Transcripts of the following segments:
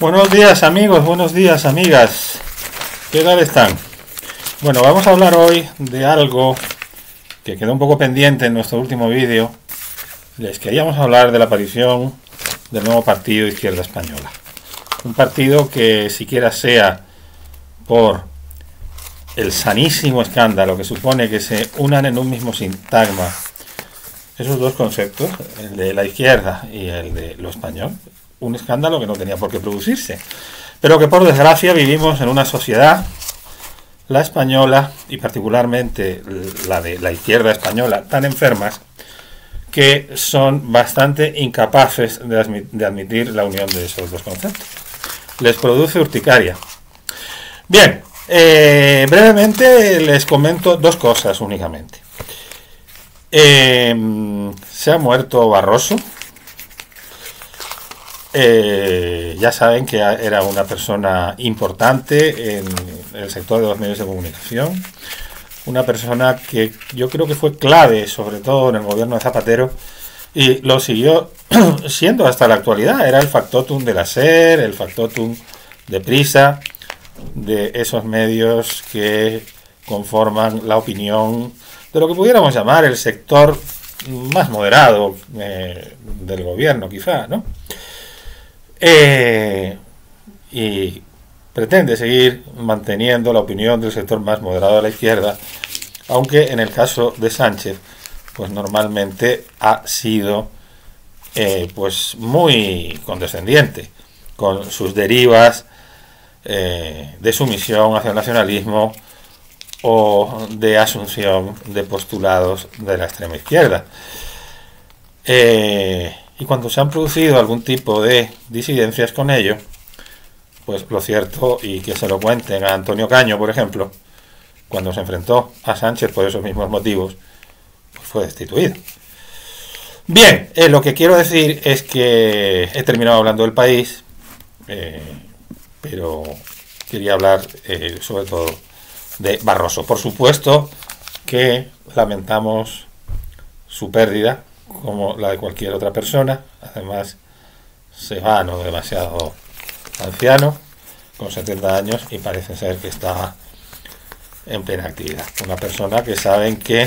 Buenos días amigos, buenos días amigas. ¿Qué tal están? Bueno, vamos a hablar hoy de algo que quedó un poco pendiente en nuestro último vídeo. Les queríamos hablar de la aparición del nuevo partido Izquierda Española. Un partido que siquiera sea por el sanísimo escándalo que supone que se unan en un mismo sintagma esos dos conceptos, el de la izquierda y el de lo español, un escándalo que no tenía por qué producirse, pero que por desgracia vivimos en una sociedad, la española y particularmente la de la izquierda española, tan enfermas que son bastante incapaces de admitir la unión de esos dos conceptos. Les produce urticaria. Bien, brevemente les comento dos cosas únicamente. Se ha muerto Barroso. Ya saben que era una persona importante en el sector de los medios de comunicación, una persona que yo creo que fue clave, sobre todo en el gobierno de Zapatero, y lo siguió siendo hasta la actualidad. Era el factotum de la SER, el factotum de Prisa, de esos medios que conforman la opinión de lo que pudiéramos llamar el sector más moderado del gobierno, quizá, ¿no? Y pretende seguir manteniendo la opinión del sector más moderado de la izquierda, aunque en el caso de Sánchez, pues normalmente ha sido pues muy condescendiente con sus derivas de sumisión hacia el nacionalismo o de asunción de postulados de la extrema izquierda. Y cuando se han producido algún tipo de disidencias con ello, pues lo cierto, y que se lo cuenten a Antonio Caño, por ejemplo, cuando se enfrentó a Sánchez por esos mismos motivos, pues fue destituido. Bien, lo que quiero decir es que he terminado hablando del país, pero quería hablar sobre todo de Barroso. Por supuesto que lamentamos su pérdida, como la de cualquier otra persona. Además, se va no demasiado anciano, con 70 años, y parece ser que está en plena actividad. Una persona que saben que,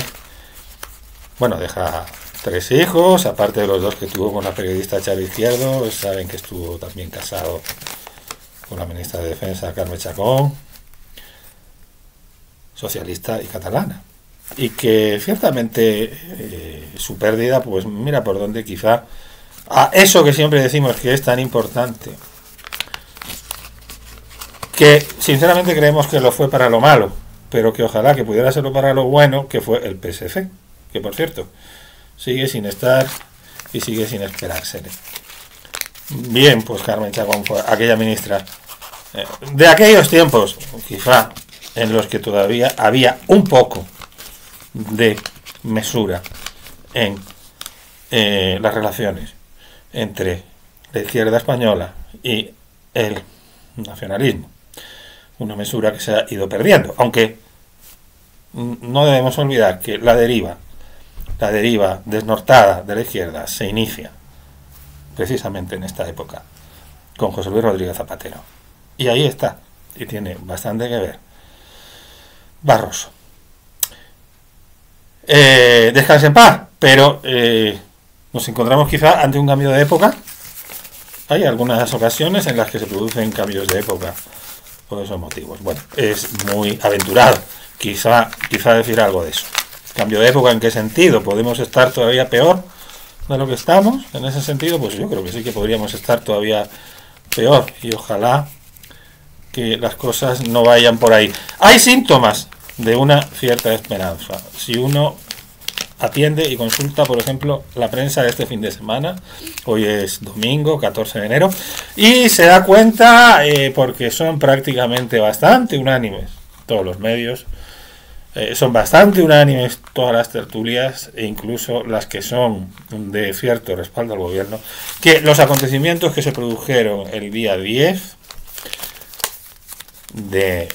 bueno, deja 3 hijos, aparte de los 2 que tuvo con la periodista Charo Izquierdo. Saben que estuvo también casado con la ministra de Defensa, Carme Chacón, socialista y catalana, y que ciertamente su pérdida, pues mira por dónde, quizá a eso que siempre decimos que es tan importante, que sinceramente creemos que lo fue para lo malo, pero que ojalá que pudiera serlo para lo bueno, que fue el PSC, que por cierto sigue sin estar y sigue sin esperársele. Bien, pues Carmen Chacón fue aquella ministra de aquellos tiempos, quizá, en los que todavía había un poco de mesura en las relaciones entre la izquierda española y el nacionalismo. Una mesura que se ha ido perdiendo, aunque no debemos olvidar que la deriva desnortada de la izquierda se inicia precisamente en esta época con José Luis Rodríguez Zapatero, y ahí está, y tiene bastante que ver Barroso. Descanse en paz, pero nos encontramos quizá ante un cambio de época. Hay algunas ocasiones en las que se producen cambios de época por esos motivos. Bueno, es muy aventurado quizá decir algo de eso. ¿Cambio de época en qué sentido? ¿Podemos estar todavía peor de lo que estamos? En ese sentido, pues yo creo que sí que podríamos estar todavía peor, y ojalá que las cosas no vayan por ahí. Hay síntomas de una cierta esperanza. Si uno atiende y consulta, por ejemplo, la prensa de este fin de semana, hoy es domingo, 14 de enero, y se da cuenta, porque son prácticamente bastante unánimes todos los medios, son bastante unánimes todas las tertulias, e incluso las que son de cierto respaldo al gobierno, que los acontecimientos que se produjeron el día 10 de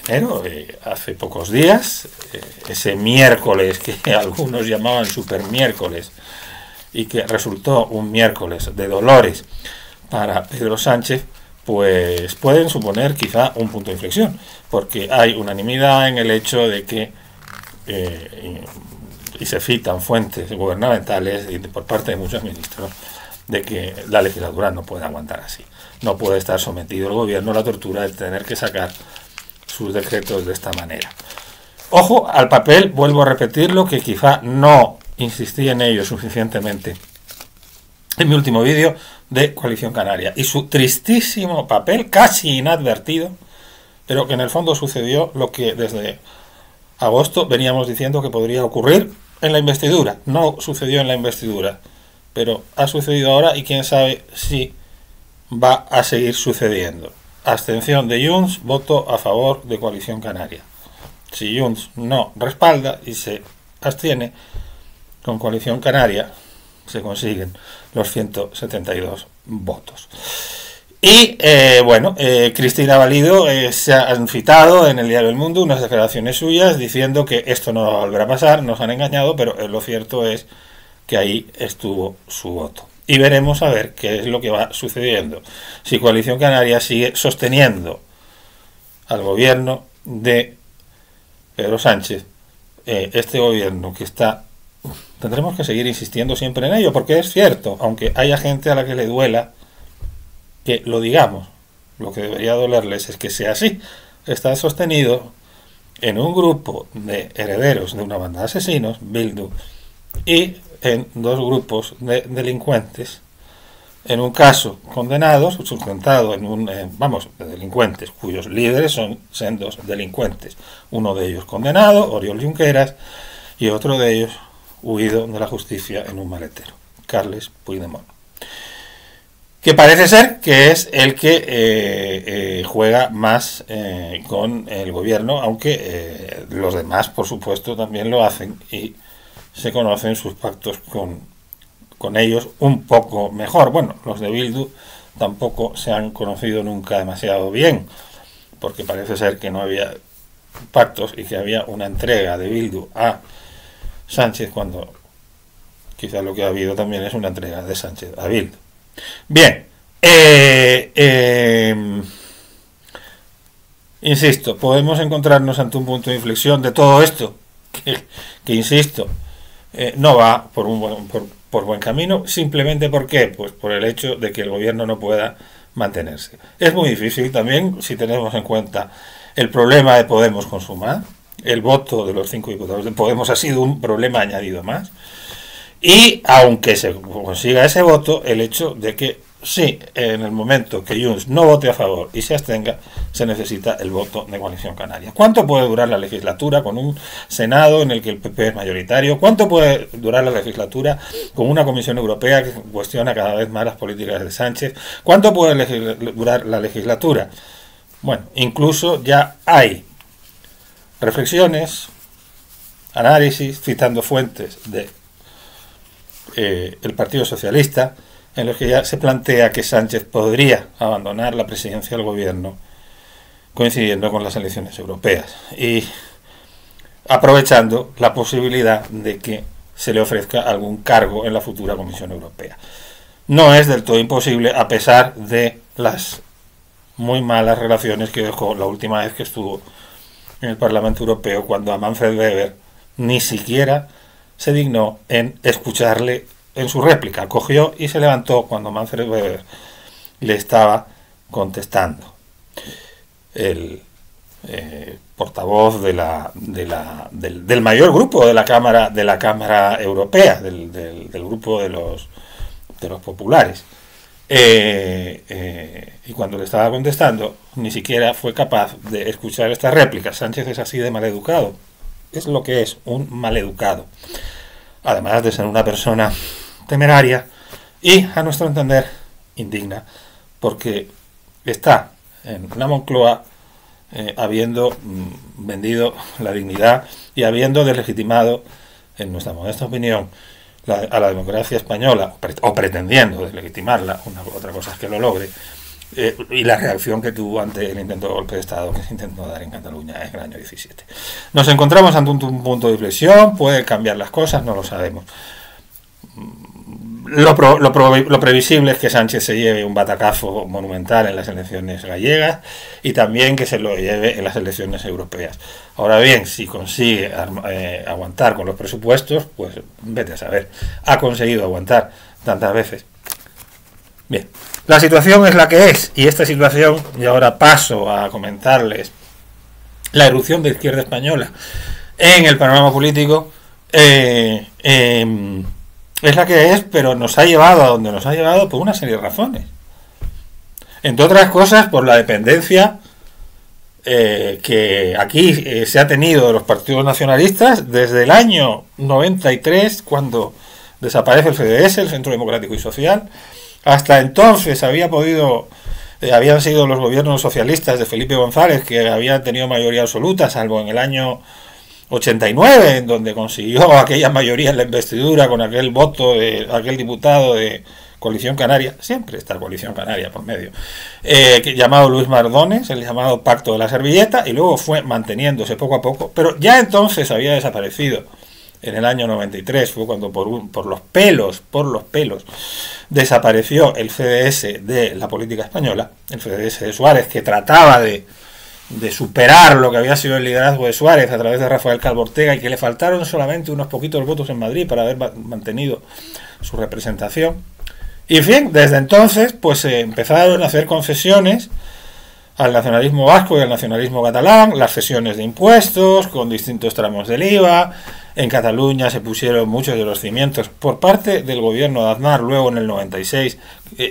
enero, hace pocos días, ese miércoles que algunos llamaban super miércoles y que resultó un miércoles de dolores para Pedro Sánchez, pues pueden suponer quizá un punto de inflexión, porque hay unanimidad en el hecho de que, y se citan fuentes gubernamentales y por parte de muchos ministros, de que la legislatura no puede aguantar así. No puede estar sometido el gobierno a la tortura de tener que sacar sus decretos de esta manera. Ojo al papel, vuelvo a repetirlo, que quizá no insistí en ello suficientemente en mi último vídeo, de Coalición Canaria, y su tristísimo papel, casi inadvertido, pero que en el fondo sucedió lo que desde agosto veníamos diciendo que podría ocurrir en la investidura. No sucedió en la investidura, pero ha sucedido ahora y quién sabe si va a seguir sucediendo. Abstención de Junts, voto a favor de Coalición Canaria. Si Junts no respalda y se abstiene, con Coalición Canaria se consiguen los 172 votos. Y Cristina Valido se han citado en el diario El Mundo unas declaraciones suyas diciendo que esto no va a volver a pasar, nos han engañado, pero lo cierto es que ahí estuvo su voto. Y veremos a ver qué es lo que va sucediendo. Si Coalición Canaria sigue sosteniendo al gobierno de Pedro Sánchez, este gobierno que está... Tendremos que seguir insistiendo siempre en ello, porque es cierto, aunque haya gente a la que le duela que lo digamos, lo que debería dolerles es que sea así. Está sostenido en un grupo de herederos de una banda de asesinos, Bildu, y en dos grupos de delincuentes, en un caso condenados, sustentado en un, de delincuentes cuyos líderes son sendos delincuentes, uno de ellos condenado, Oriol Junqueras, y otro de ellos huido de la justicia en un maletero, Carles Puigdemont, que parece ser que es el que juega más con el gobierno, aunque los demás, por supuesto, también lo hacen y se conocen sus pactos con ellos un poco mejor. Bueno, los de Bildu tampoco se han conocido nunca demasiado bien, porque parece ser que no había pactos y que había una entrega de Bildu a Sánchez, cuando quizás lo que ha habido también es una entrega de Sánchez a Bildu. Bien, insisto, podemos encontrarnos ante un punto de inflexión de todo esto, que insisto, no va por buen camino, simplemente ¿por qué? Pues por el hecho de que el gobierno no pueda mantenerse. Es muy difícil también, si tenemos en cuenta el problema de Podemos con Sumar. El voto de los 5 diputados de Podemos ha sido un problema añadido más. Y aunque se consiga ese voto, el hecho de que sí, en el momento que Junts no vote a favor y se abstenga, se necesita el voto de Coalición Canaria. ¿Cuánto puede durar la legislatura con un Senado en el que el PP es mayoritario? ¿Cuánto puede durar la legislatura con una Comisión Europea que cuestiona cada vez más las políticas de Sánchez? ¿Cuánto puede durar la legislatura? Bueno, incluso ya hay reflexiones, análisis, citando fuentes de el Partido Socialista, en los que ya se plantea que Sánchez podría abandonar la presidencia del gobierno coincidiendo con las elecciones europeas y aprovechando la posibilidad de que se le ofrezca algún cargo en la futura Comisión Europea. No es del todo imposible, a pesar de las muy malas relaciones que dejó la última vez que estuvo en el Parlamento Europeo, cuando a Manfred Weber ni siquiera se dignó en escucharle en su réplica. Cogió y se levantó cuando Manfred Weber le estaba contestando. El portavoz del mayor grupo de la Cámara Europea, del grupo de los populares. Y cuando le estaba contestando, ni siquiera fue capaz de escuchar esta réplica. Sánchez es así de maleducado. Es lo que es, un maleducado. Además de ser una persona temeraria y, a nuestro entender, indigna, porque está en la Moncloa habiendo vendido la dignidad y habiendo deslegitimado, en nuestra modesta opinión, a la democracia española, o pretendiendo deslegitimarla, otra cosa es que lo logre, y la reacción que tuvo ante el intento de golpe de Estado que se intentó dar en Cataluña en el año 17. Nos encontramos ante un punto de inflexión, puede cambiar las cosas, no lo sabemos. lo previsible es que Sánchez se lleve un batacazo monumental en las elecciones gallegas y también que se lo lleve en las elecciones europeas. Ahora bien, si consigue aguantar con los presupuestos, pues vete a saber. Ha conseguido aguantar tantas veces. Bien, la situación es la que es, y esta situación, y ahora paso a comentarles la erupción de izquierda española en el panorama político, es la que es, pero nos ha llevado a donde nos ha llevado por una serie de razones. Entre otras cosas, por la dependencia que aquí se ha tenido de los partidos nacionalistas desde el año 93, cuando desaparece el CDS, el Centro Democrático y Social. Hasta entonces habían sido los gobiernos socialistas de Felipe González que habían tenido mayoría absoluta, salvo en el año 89, en donde consiguió aquella mayoría en la investidura con aquel voto de aquel diputado de Coalición Canaria, siempre está Coalición Canaria por medio, llamado Luis Mardones, el llamado Pacto de la Servilleta, y luego fue manteniéndose poco a poco, pero ya entonces había desaparecido. En el año 93 fue cuando por los pelos desapareció el CDS de la política española, el CDS de Suárez, que trataba de superar lo que había sido el liderazgo de Suárez a través de Rafael Calvo Ortega, y que le faltaron solamente unos poquitos votos en Madrid para haber mantenido su representación. Y en fin, desde entonces pues se empezaron a hacer concesiones al nacionalismo vasco y al nacionalismo catalán, las cesiones de impuestos con distintos tramos del IVA. En Cataluña se pusieron muchos de los cimientos por parte del gobierno de Aznar. Luego en el 96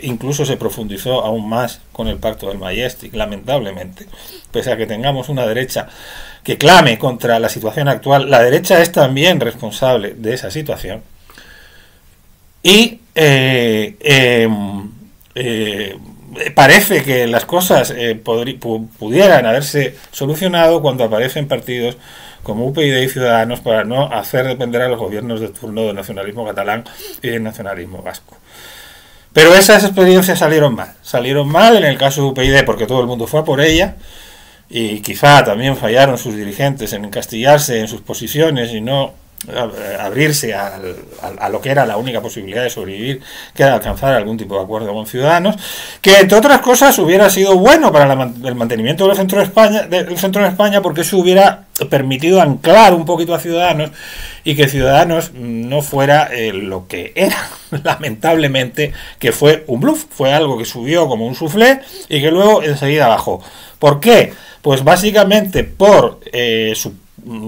incluso se profundizó aún más con el Pacto del Majestic, lamentablemente. Pese a que tengamos una derecha que clame contra la situación actual, la derecha es también responsable de esa situación. Y parece que las cosas pudieran haberse solucionado cuando aparecen partidos como UPyD y Ciudadanos para no hacer depender a los gobiernos de turno del nacionalismo catalán y del nacionalismo vasco. Pero esas experiencias salieron mal en el caso de UPyD porque todo el mundo fue a por ella, y quizá también fallaron sus dirigentes en encastillarse en sus posiciones y no abrirse a lo que era la única posibilidad de sobrevivir, que era alcanzar algún tipo de acuerdo con Ciudadanos, que entre otras cosas hubiera sido bueno para el mantenimiento del centro de España, porque eso hubiera permitido anclar un poquito a Ciudadanos y que Ciudadanos no fuera lo que era, lamentablemente, que fue un bluff, fue algo que subió como un soufflé y que luego enseguida bajó. ¿Por qué? Pues básicamente por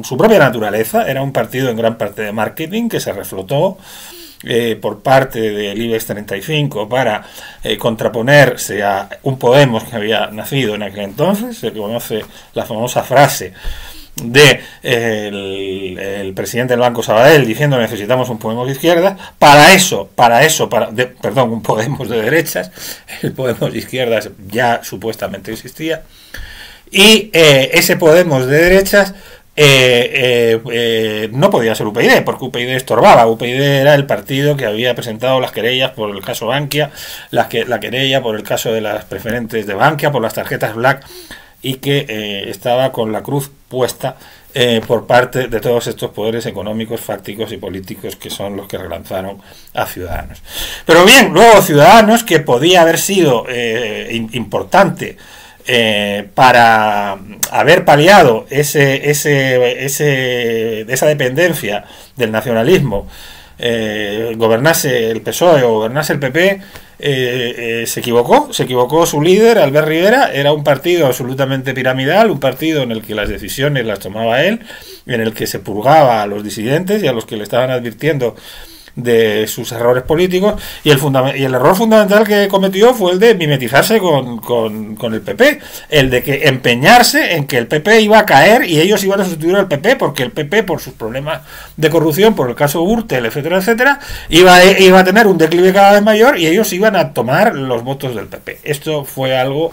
su propia naturaleza. Era un partido en gran parte de marketing que se reflotó por parte del IBEX 35 para contraponerse a un Podemos que había nacido en aquel entonces. Se conoce la famosa frase de el presidente del Banco Sabadell diciendo: necesitamos un Podemos de izquierda. Un Podemos de derechas. El Podemos de izquierdas ya supuestamente existía, y ese Podemos de derechas no podía ser UPyD, porque UPyD estorbaba. UPyD era el partido que había presentado las querellas por el caso Bankia, la querella por el caso de las preferentes de Bankia, por las tarjetas Black, y que estaba con la cruz puesta por parte de todos estos poderes económicos, fácticos y políticos que son los que relanzaron a Ciudadanos. Pero bien, luego Ciudadanos, que podía haber sido importante para haber paliado esa dependencia del nacionalismo, gobernase el PSOE o gobernase el PP, se equivocó su líder, Albert Rivera. Era un partido absolutamente piramidal, un partido en el que las decisiones las tomaba él, en el que se purgaba a los disidentes y a los que le estaban advirtiendo de sus errores políticos, y el error fundamental que cometió fue el de mimetizarse con el PP, el de que empeñarse en que el PP iba a caer y ellos iban a sustituir al PP, porque el PP, por sus problemas de corrupción, por el caso Gürtel, etcétera, etcétera, iba a tener un declive cada vez mayor y ellos iban a tomar los votos del PP. Esto fue algo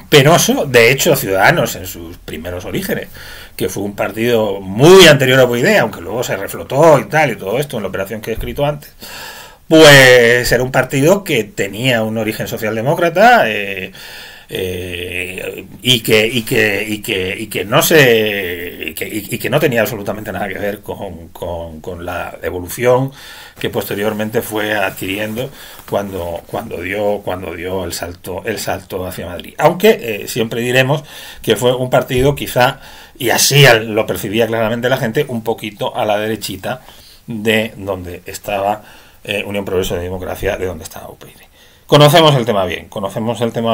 penoso. De hecho, Ciudadanos, en sus primeros orígenes, que fue un partido muy anterior a UPyD, aunque luego se reflotó y tal, y todo esto en la operación que he escrito antes, pues era un partido que tenía un origen socialdemócrata, y que no se y que no tenía absolutamente nada que ver con la evolución que posteriormente fue adquiriendo cuando dio el salto hacia Madrid. Aunque siempre diremos que fue un partido quizá, y así lo percibía claramente la gente, un poquito a la derechita de donde estaba Unión Progreso de Democracia, de donde estaba UPyD. Conocemos el tema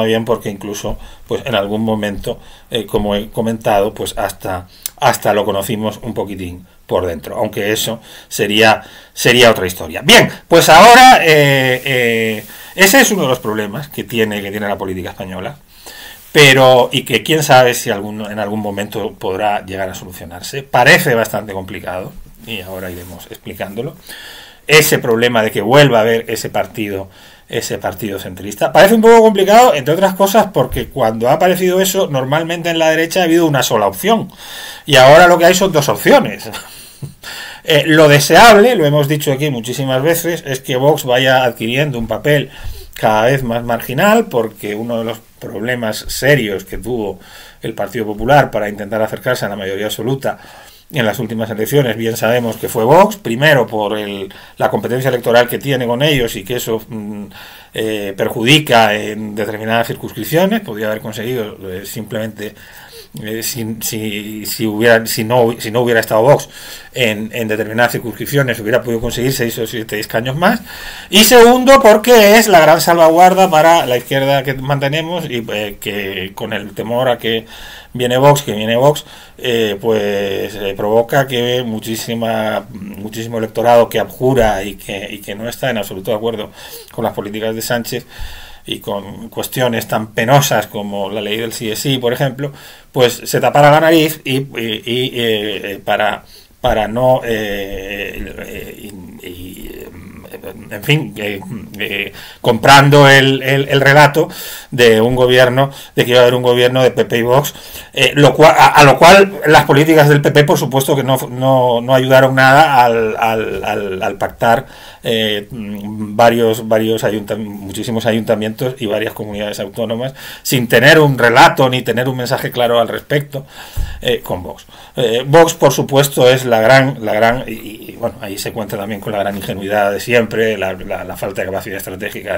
bien porque incluso pues en algún momento, como he comentado, pues hasta lo conocimos un poquitín por dentro, aunque eso sería otra historia. Bien, pues ahora ese es uno de los problemas que tiene la política española, y que quién sabe si en algún momento podrá llegar a solucionarse. Parece bastante complicado, y ahora iremos explicándolo. Ese problema de que vuelva a haber ese partido centrista parece un poco complicado, entre otras cosas porque cuando ha aparecido eso, normalmente en la derecha ha habido una sola opción, y ahora lo que hay son dos opciones. Lo deseable, lo hemos dicho aquí muchísimas veces, es que Vox vaya adquiriendo un papel cada vez más marginal, porque uno de los problemas serios que tuvo el Partido Popular para intentar acercarse a la mayoría absoluta en las últimas elecciones, bien sabemos que fue Vox, primero por la competencia electoral que tiene con ellos y que eso perjudica en determinadas circunscripciones. Podría haber conseguido simplemente, si no hubiera estado Vox en determinadas circunscripciones, hubiera podido conseguir 6 o 7 escaños más. Y segundo, porque es la gran salvaguarda para la izquierda que mantenemos, y que con el temor a que viene Vox, provoca que muchísimo electorado que abjura y que no está en absoluto de acuerdo con las políticas de Sánchez y con cuestiones tan penosas como la ley del sí es sí, por ejemplo, pues se tapara la nariz para no en fin, comprando el relato de un gobierno, de que iba a haber un gobierno de PP y Vox, a lo cual las políticas del PP, por supuesto, que no ayudaron nada al pactar muchísimos ayuntamientos y varias comunidades autónomas sin tener un relato ni tener un mensaje claro al respecto con Vox. Vox, por supuesto, es la gran y bueno, ahí se cuenta también con la gran ingenuidad de siempre, la falta de capacidad estratégica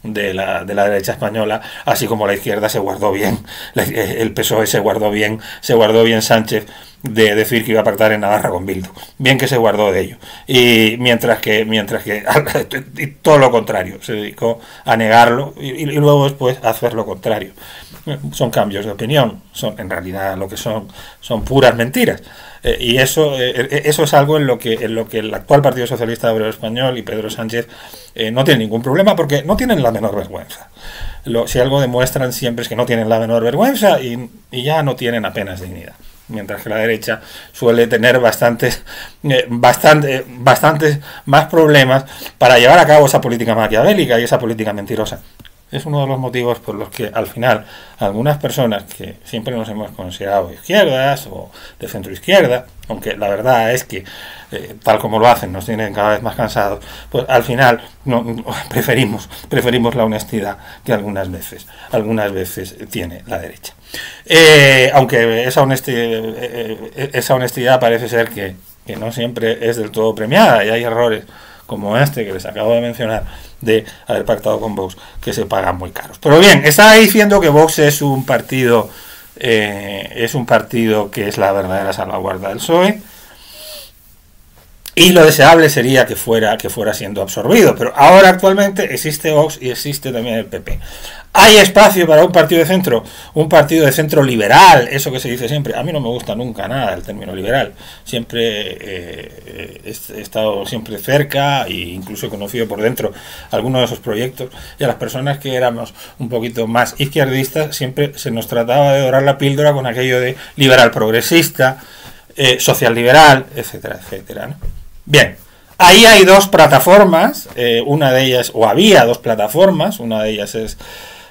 de la derecha española, así como la izquierda se guardó bien, el PSOE se guardó bien Sánchez de decir que iba a pactar en Navarra con Bildu, bien que se guardó de ello, y mientras que y todo lo contrario, se dedicó a negarlo y luego después a hacer lo contrario. Son cambios de opinión, en realidad lo que son puras mentiras, y eso es algo en lo que el actual Partido Socialista Obrero Español y Pedro Sánchez no tienen ningún problema, porque no tienen la menor vergüenza. Si algo demuestran siempre es que no tienen la menor vergüenza y ya no tienen apenas dignidad, mientras que la derecha suele tener bastantes más problemas para llevar a cabo esa política maquiavélica y esa política mentirosa. Es uno de los motivos por los que al final algunas personas que siempre nos hemos considerado izquierdas o de centro izquierda, aunque la verdad es que tal como lo hacen nos tienen cada vez más cansados, pues al final preferimos la honestidad que algunas veces tiene la derecha. Aunque esa honestidad parece ser que no siempre es del todo premiada, y hay errores como este que les acabo de mencionar, de haber pactado con Vox, que se pagan muy caros. Pero bien, está diciendo que Vox es un partido que es la verdadera salvaguarda del PSOE, y lo deseable sería que fuera siendo absorbido, pero ahora actualmente existe Vox y existe también el PP. ¿Hay espacio para un partido de centro liberal? Eso que se dice siempre. A mí no me gusta nunca nada el término liberal. Siempre he estado siempre cerca e incluso he conocido por dentro algunos de esos proyectos, y a las personas que éramos un poquito más izquierdistas siempre se nos trataba de dorar la píldora con aquello de liberal progresista, social liberal, etcétera, etcétera, ¿no? Bien. Ahí hay dos plataformas, había dos plataformas, una de ellas es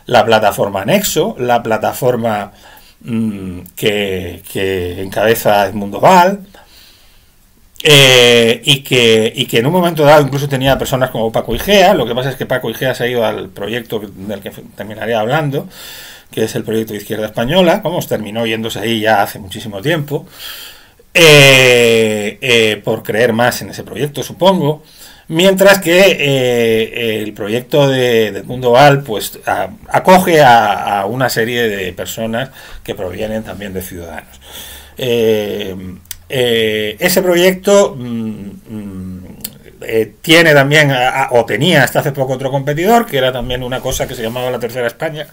la plataforma Nexo, la plataforma que encabeza Edmundo Val, y que en un momento dado incluso tenía personas como Paco Igea. Lo que pasa es que Paco Igea se ha ido al proyecto del que terminaré hablando, que es el proyecto de Izquierda Española, vamos, terminó yéndose ahí ya hace muchísimo tiempo, por creer más en ese proyecto, supongo, mientras que el proyecto de Edmundo Val pues acoge a una serie de personas que provienen también de Ciudadanos. Ese proyecto tiene también, o tenía hasta hace poco, otro competidor, que era también una cosa que se llamaba la Tercera España,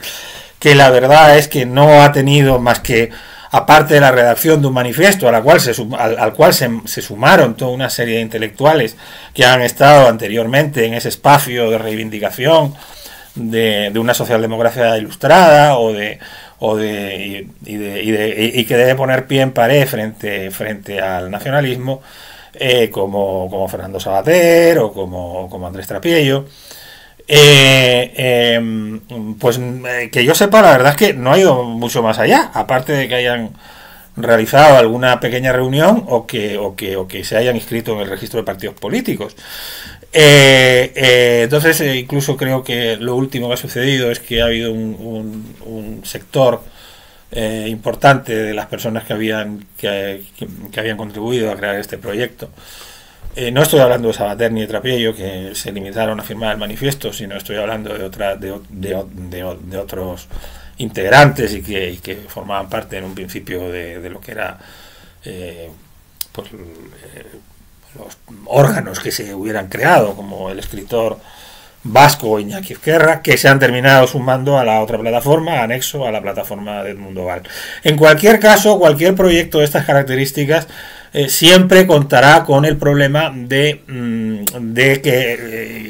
que la verdad es que no ha tenido más que, aparte de la redacción de un manifiesto al cual se sumaron toda una serie de intelectuales que han estado anteriormente en ese espacio de reivindicación de una socialdemocracia ilustrada y que debe poner pie en pared frente al nacionalismo, como Fernando Savater o como Andrés Trapiello. Pues que yo sepa, la verdad es que no ha ido mucho más allá, aparte de que hayan realizado alguna pequeña reunión o que se hayan inscrito en el registro de partidos políticos. Entonces, incluso creo que lo último que ha sucedido es que ha habido un sector importante de las personas que habían contribuido a crear este proyecto. No estoy hablando de Savater ni de Trapiello, que se limitaron a firmar el manifiesto, sino estoy hablando de otros integrantes y que formaban parte en un principio de lo que era los órganos que se hubieran creado, como el escritor vasco Iñaki Ezquerra, que se han terminado sumando a la otra plataforma, anexo a la plataforma de Edmundo Val. En cualquier caso, cualquier proyecto de estas características siempre contará con el problema de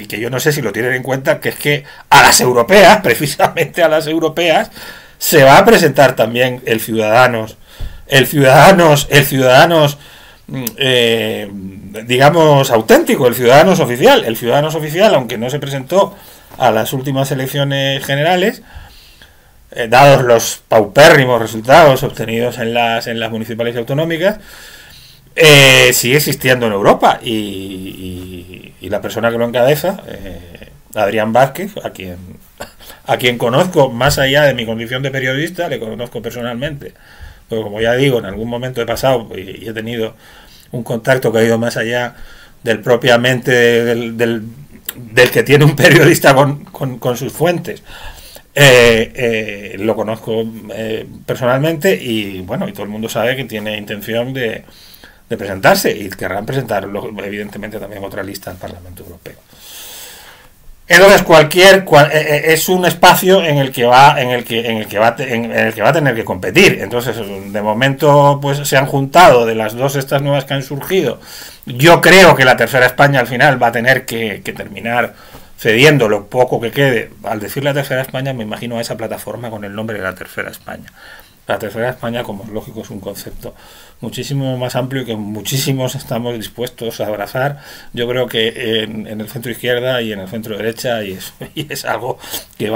que yo no sé si lo tienen en cuenta, que es que a las europeas, precisamente a las europeas, se va a presentar también el Ciudadanos, digamos, auténtico, el Ciudadanos oficial. El Ciudadanos oficial, aunque no se presentó a las últimas elecciones generales, dados los paupérrimos resultados obtenidos en las municipales y autonómicas, sigue existiendo en Europa y la persona que lo encabeza, Adrián Vázquez, a quien conozco más allá de mi condición de periodista, le conozco personalmente, porque como ya digo, en algún momento he pasado y he tenido un contacto que ha ido más allá del propiamente del que tiene un periodista con sus fuentes. Lo conozco personalmente y bueno, y todo el mundo sabe que tiene intención de presentarse y querrán presentarlo evidentemente también otra lista al Parlamento Europeo. Entonces es un espacio en el que va a tener que competir. Entonces, de momento pues se han juntado de las dos estas nuevas que han surgido. Yo creo que la Tercera España al final va a tener que terminar cediendo lo poco que quede. Al decir la Tercera España me imagino a esa plataforma con el nombre de la Tercera España. La Tercera España, como es lógico, es un concepto muchísimo más amplio que muchísimos estamos dispuestos a abrazar. Yo creo que en el centro izquierda y en el centro derecha y es algo que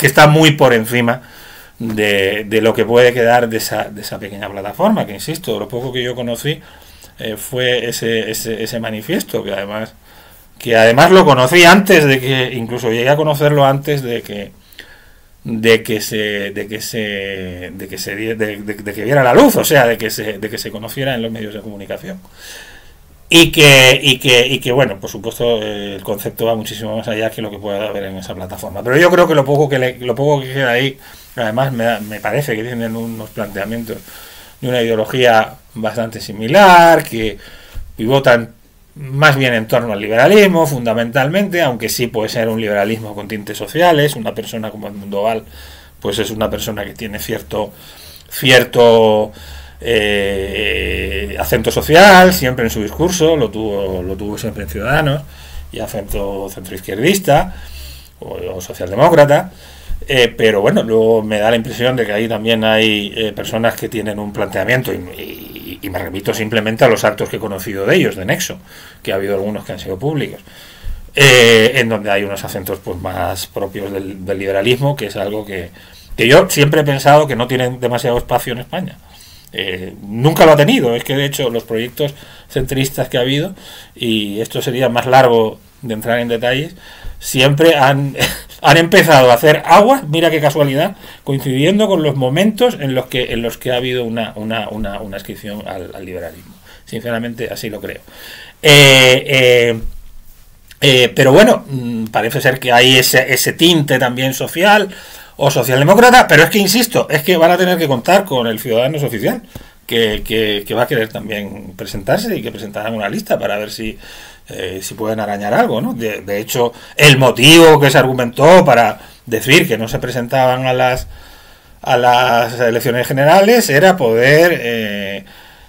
está muy por encima de lo que puede quedar de esa pequeña plataforma, que insisto, lo poco que yo conocí fue ese manifiesto, que además lo conocí antes de que, incluso llegué a conocerlo antes de que viera la luz, o sea, de que se conociera en los medios de comunicación. Y que bueno, por supuesto, el concepto va muchísimo más allá que lo que pueda haber en esa plataforma. Pero yo creo que lo poco que queda ahí, además me parece que tienen unos planteamientos de una ideología bastante similar, que pivotan más bien en torno al liberalismo, fundamentalmente, aunque sí puede ser un liberalismo con tintes sociales. Una persona como Edmundo Val, pues es una persona que tiene cierto acento social, siempre en su discurso, lo tuvo siempre en Ciudadanos, y acento centroizquierdista o socialdemócrata. Pero bueno, luego me da la impresión de que ahí también hay personas que tienen un planteamiento y me remito simplemente a los actos que he conocido de ellos, de Nexo, que ha habido algunos que han sido públicos, en donde hay unos acentos pues más propios del liberalismo, que es algo que yo siempre he pensado que no tiene demasiado espacio en España. Nunca lo ha tenido, es que de hecho los proyectos centristas que ha habido, y esto sería más largo de entrar en detalles, siempre han Han empezado a hacer aguas, mira qué casualidad, coincidiendo con los momentos en los que ha habido una inscripción al liberalismo. Sinceramente, así lo creo. Pero bueno, parece ser que hay ese tinte también social o socialdemócrata, pero es que, insisto, es que van a tener que contar con el Ciudadanos oficial, que va a querer también presentarse y que presentarán una lista para ver si pueden arañar algo, ¿no? De hecho, el motivo que se argumentó para decir que no se presentaban a las elecciones generales era poder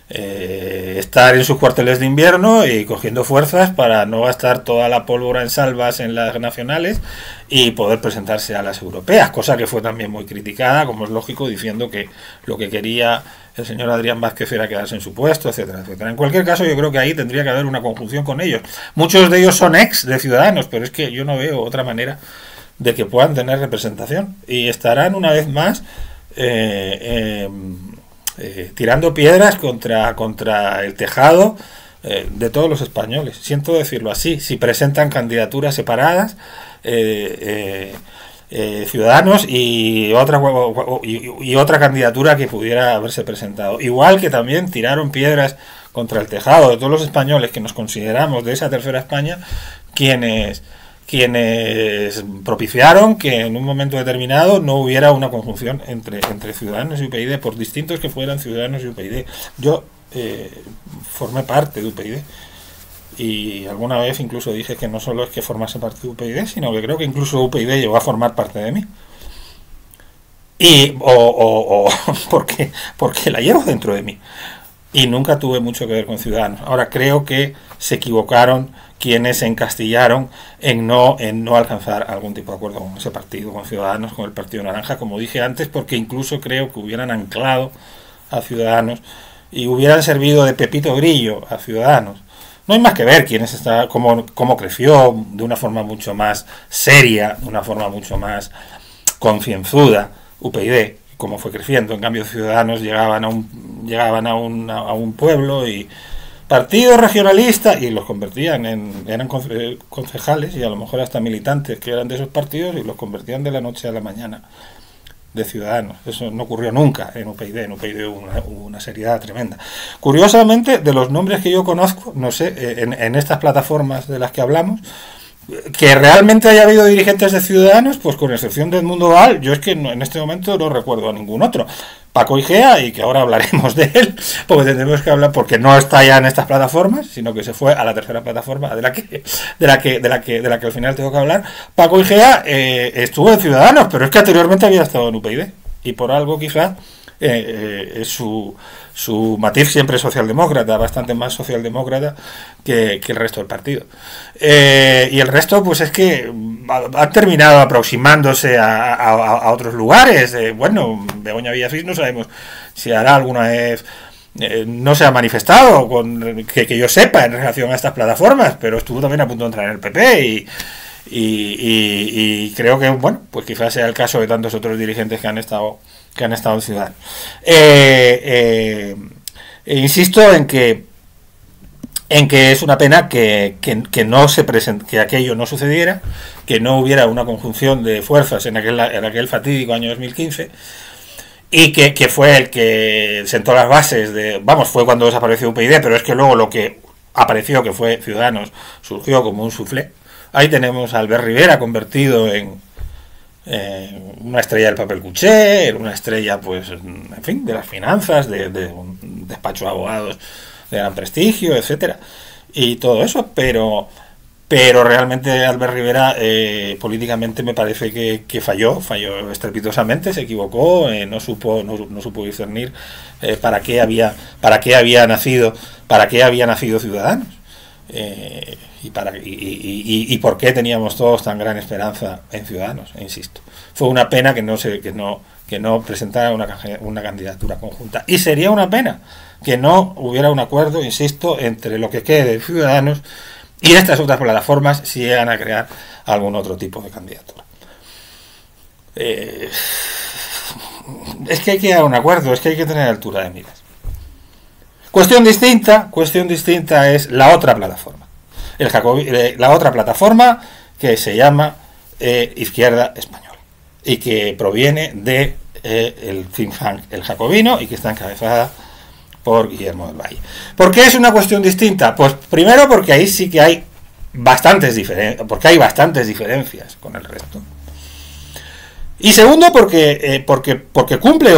estar en sus cuarteles de invierno y cogiendo fuerzas para no gastar toda la pólvora en salvas en las nacionales y poder presentarse a las europeas, cosa que fue también muy criticada, como es lógico, diciendo que lo que quería el señor Adrián Vázquez era quedarse en su puesto, etcétera, etcétera. En cualquier caso, yo creo que ahí tendría que haber una conjunción con ellos. Muchos de ellos son ex de Ciudadanos, pero es que yo no veo otra manera de que puedan tener representación y estarán una vez más tirando piedras contra el tejado de todos los españoles. Siento decirlo así. Si presentan candidaturas separadas, Ciudadanos y otra candidatura que pudiera haberse presentado. Igual que también tiraron piedras contra el tejado de todos los españoles que nos consideramos de esa tercera España, quienes propiciaron que en un momento determinado no hubiera una conjunción entre Ciudadanos y UPyD, por distintos que fueran Ciudadanos y UPyD. Yo formé parte de UPyD y alguna vez incluso dije que no solo es que formase parte de UPyD, sino que creo que incluso UPyD llegó a formar parte de mí. Porque la llevo dentro de mí. Y nunca tuve mucho que ver con Ciudadanos. Ahora, creo que se equivocaron quienes se encastillaron en no alcanzar algún tipo de acuerdo con ese partido, con Ciudadanos, con el Partido Naranja, como dije antes, porque incluso creo que hubieran anclado a Ciudadanos y hubieran servido de pepito grillo a Ciudadanos. No hay más que ver cómo creció de una forma mucho más seria, de una forma mucho más concienzuda UPyD, cómo fue creciendo. En cambio, Ciudadanos llegaban a un pueblo y partidos regionalistas y los convertían eran concejales y a lo mejor hasta militantes que eran de esos partidos y los convertían de la noche a la mañana de Ciudadanos. Eso no ocurrió nunca en UPyD. En UPyD hubo una seriedad tremenda. Curiosamente, de los nombres que yo conozco, no sé, en estas plataformas de las que hablamos, que realmente haya habido dirigentes de Ciudadanos, pues con excepción de Edmundo Val, yo es que en este momento no recuerdo a ningún otro. Paco Igea, y que ahora hablaremos de él, porque tendremos que hablar, porque no está ya en estas plataformas, sino que se fue a la tercera plataforma de la que al final tengo que hablar. Paco Igea estuvo en Ciudadanos, pero es que anteriormente había estado en UPyD, y por algo quizá su matiz siempre socialdemócrata, bastante más socialdemócrata que el resto del partido. Y el resto, pues es que han terminado aproximándose a otros lugares. Bueno, Begoña Villafís no sabemos si hará alguna vez. No se ha manifestado que yo sepa en relación a estas plataformas, pero estuvo también a punto de entrar en el PP y creo que, bueno, pues quizás sea el caso de tantos otros dirigentes que han estado en Ciudadanos. Insisto en que es una pena que no se que aquello no sucediera, que no hubiera una conjunción de fuerzas en aquel fatídico año 2015, y que fue el que sentó las bases fue cuando desapareció UPyD, pero es que luego lo que apareció, que fue Ciudadanos, surgió como un soufflé. Ahí tenemos a Albert Rivera convertido en una estrella del papel cuché, una estrella, pues, en fin, de las finanzas, de un despacho de abogados de gran prestigio, etcétera, y todo eso, pero realmente Albert Rivera políticamente me parece que falló estrepitosamente, se equivocó, no supo discernir para qué había nacido Ciudadanos, y por qué teníamos todos tan gran esperanza en Ciudadanos. Insisto, fue una pena que no presentara una candidatura conjunta, y sería una pena que no hubiera un acuerdo, insisto, entre lo que quede de Ciudadanos y estas otras plataformas si llegan a crear algún otro tipo de candidatura. Es que hay que dar un acuerdo, es que hay que tener altura de miras. Cuestión distinta es la otra plataforma. La otra plataforma que se llama Izquierda Española y que proviene de el think tank El Jacobino y que está encabezada por Guillermo del Valle. ¿Por qué es una cuestión distinta? Pues primero porque ahí sí que hay bastantes diferencias con el resto. Y segundo porque cumple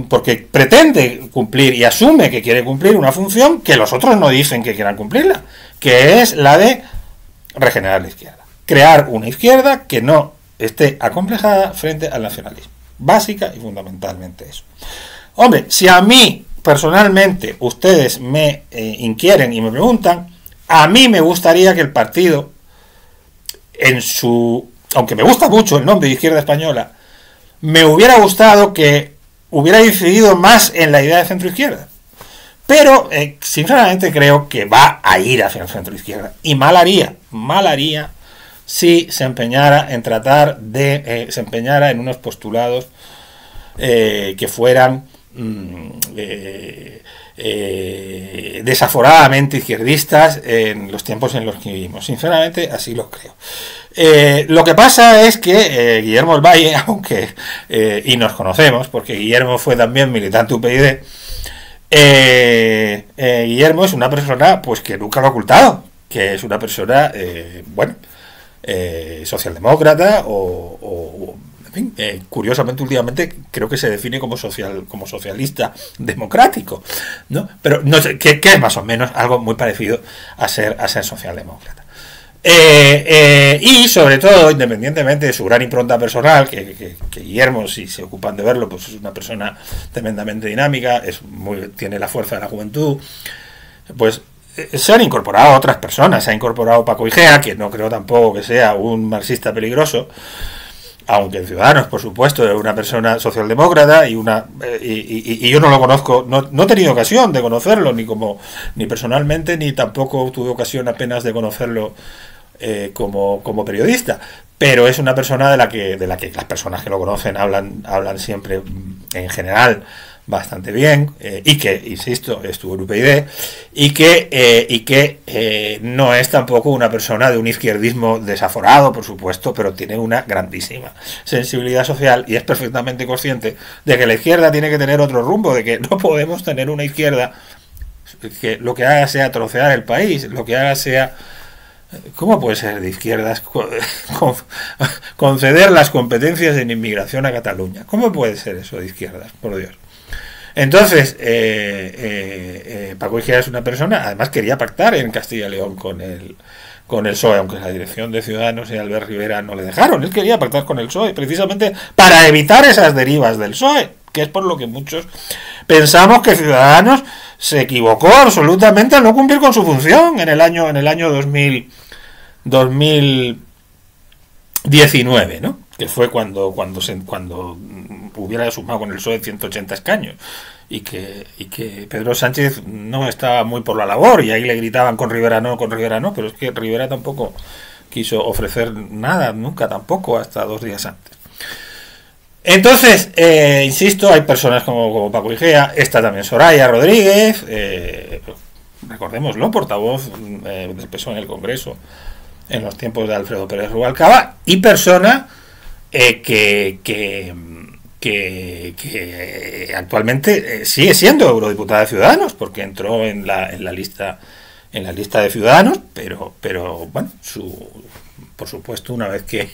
porque pretende cumplir y asume que quiere cumplir una función que los otros no dicen que quieran cumplirla, que es la de regenerar la izquierda. Crear una izquierda que no esté acomplejada frente al nacionalismo. Básica y fundamentalmente eso. Hombre, si a mí personalmente ustedes me inquieren y me preguntan, a mí me gustaría que el partido, aunque me gusta mucho el nombre de Izquierda Española, me hubiera gustado que hubiera incidido más en la idea de centro-izquierda. Pero, sinceramente, creo que va a ir hacia el centro-izquierda. Y mal haría si se empeñara en se empeñara en unos postulados que fueran desaforadamente izquierdistas en los tiempos en los que vivimos. Sinceramente, así lo creo. Lo que pasa es que Guillermo del Valle, y nos conocemos, porque Guillermo fue también militante UPyD, Guillermo es una persona pues que nunca lo ha ocultado, que es una persona, socialdemócrata en fin, curiosamente últimamente creo que se define como socialista democrático, ¿no? Pero no sé, que es más o menos algo muy parecido a ser socialdemócrata. Y sobre todo, independientemente de su gran impronta personal, que Guillermo, si se ocupan de verlo, pues es una persona tremendamente dinámica, tiene la fuerza de la juventud, pues se han incorporado otras personas. Se ha incorporado Paco Igea, que no creo tampoco que sea un marxista peligroso, aunque en Ciudadanos, por supuesto, es una persona socialdemócrata y yo no lo conozco, no he tenido ocasión de conocerlo ni personalmente, ni tampoco tuve ocasión apenas de conocerlo como periodista, pero es una persona de la que las personas que lo conocen hablan siempre en general bastante bien, y que, insisto, estuvo en UPyD, y que no es tampoco una persona de un izquierdismo desaforado, por supuesto, pero tiene una grandísima sensibilidad social y es perfectamente consciente de que la izquierda tiene que tener otro rumbo, de que no podemos tener una izquierda que lo que haga sea trocear el país, lo que haga sea... ¿Cómo puede ser de izquierdas conceder las competencias en inmigración a Cataluña? ¿Cómo puede ser eso de izquierdas? Por Dios. Entonces, Paco Igea es una persona, además quería pactar en Castilla y León con el PSOE, aunque la dirección de Ciudadanos y Albert Rivera no le dejaron. Él quería pactar con el PSOE precisamente para evitar esas derivas del PSOE, que es por lo que muchos pensamos que Ciudadanos se equivocó absolutamente al no cumplir con su función en el año 2019, ¿no? Que fue cuando hubiera sumado con el PSOE 180 escaños y que Pedro Sánchez no estaba muy por la labor, y ahí le gritaban con Rivera no, pero es que Rivera tampoco quiso ofrecer nada nunca, tampoco, hasta 2 días antes. Entonces, insisto, hay personas como Paco Igea, está también Soraya Rodríguez, recordémoslo, portavoz del PSOE en el Congreso en los tiempos de Alfredo Pérez Rubalcaba, y persona que actualmente sigue siendo eurodiputada de Ciudadanos, porque entró en la lista de Ciudadanos, pero bueno, por supuesto, una vez que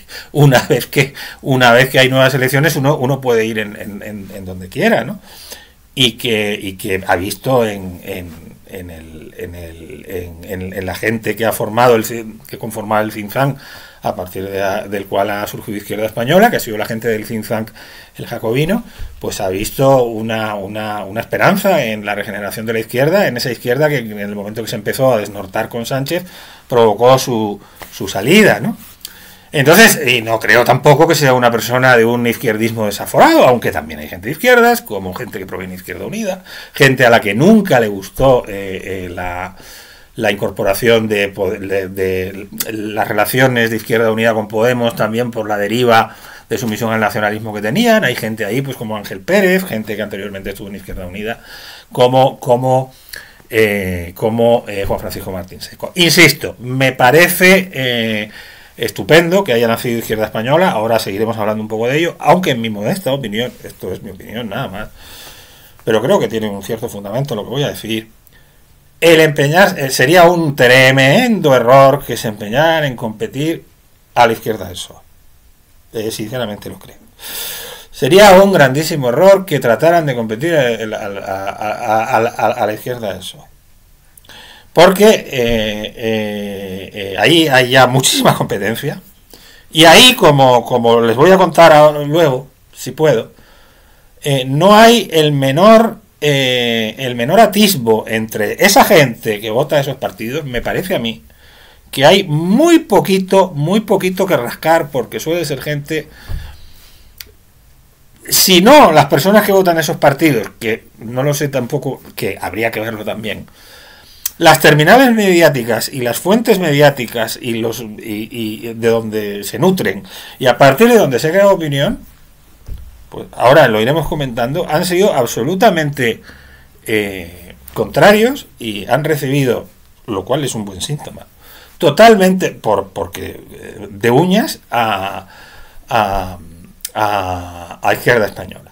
hay nuevas elecciones, uno puede ir en donde quiera, ¿no? Y que ha visto en la gente que ha formado que conformaba el think tank, a partir del cual ha surgido Izquierda Española, que ha sido la gente del think tank El Jacobino, pues ha visto una esperanza en la regeneración de la izquierda, en esa izquierda que en el momento que se empezó a desnortar con Sánchez provocó su salida, ¿no? Entonces, y no creo tampoco que sea una persona de un izquierdismo desaforado, aunque también hay gente de izquierdas, como gente que proviene de Izquierda Unida, gente a la que nunca le gustó la incorporación de las relaciones de Izquierda Unida con Podemos, también por la deriva de sumisión al nacionalismo que tenían. Hay gente ahí, pues como Ángel Pérez, gente que anteriormente estuvo en Izquierda Unida, como Juan Francisco Martín Seco. Insisto, me parece estupendo que haya nacido Izquierda Española, ahora seguiremos hablando un poco de ello, aunque en mi modesta opinión, esto es mi opinión nada más, pero creo que tiene un cierto fundamento lo que voy a decir, el empeñar, sería un tremendo error que se empeñaran en competir a la izquierda del PSOE. Sinceramente lo creo. Sería un grandísimo error que trataran de competir a la izquierda del PSOE. Porque ahí hay ya muchísima competencia. Y ahí, como les voy a contar luego, si puedo, no hay el menor atisbo entre esa gente que vota a esos partidos. Me parece a mí que hay muy poquito que rascar, porque suele ser gente, si no las personas que votan esos partidos, que no lo sé tampoco, que habría que verlo también, las terminales mediáticas y las fuentes mediáticas y de donde se nutren y a partir de donde se crea opinión, pues ahora lo iremos comentando, han sido absolutamente contrarios y han recibido, lo cual es un buen síntoma, totalmente porque de uñas a Izquierda Española.